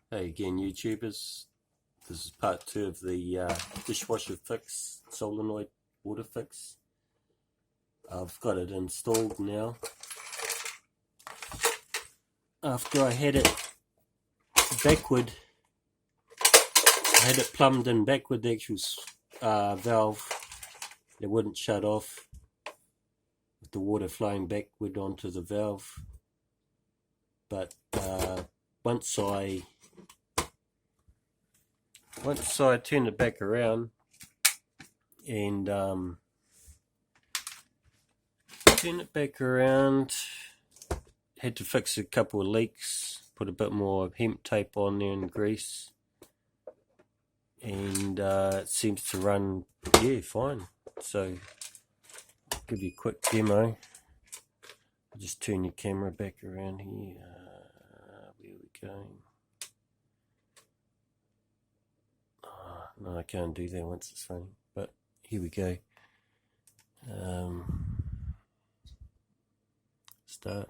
Hey again, YouTubers. This is part 2 of the dishwasher fix, solenoid water fix. I've got it installed now. After I had it backward, I had it plumbed in backward, the actual valve, it wouldn't shut off with the water flowing backward onto the valve. But once I turned it back around and had to fix a couple of leaks, put a bit more hemp tape on there and grease, and it seems to run fine. So I'll give you a quick demo. Just turn your camera back around here. Where are we going? No, I can't do that once it's running, but here we go. Start.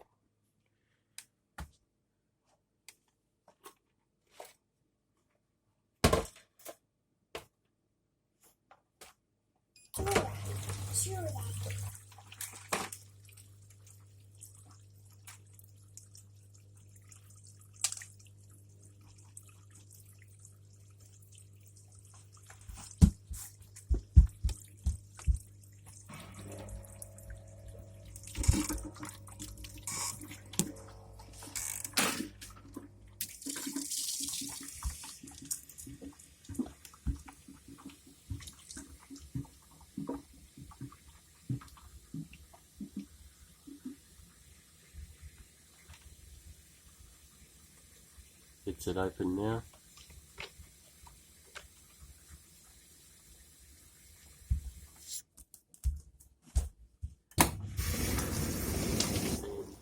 It's it open now.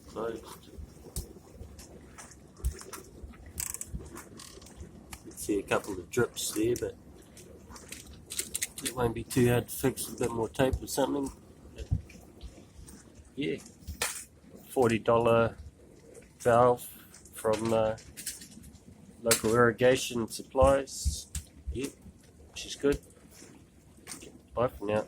Closed. See a couple of drips there, but it won't be too hard to fix with a bit more tape or something. But yeah, $40 valve from local irrigation supplies. Yeah, which is good. Bye for now.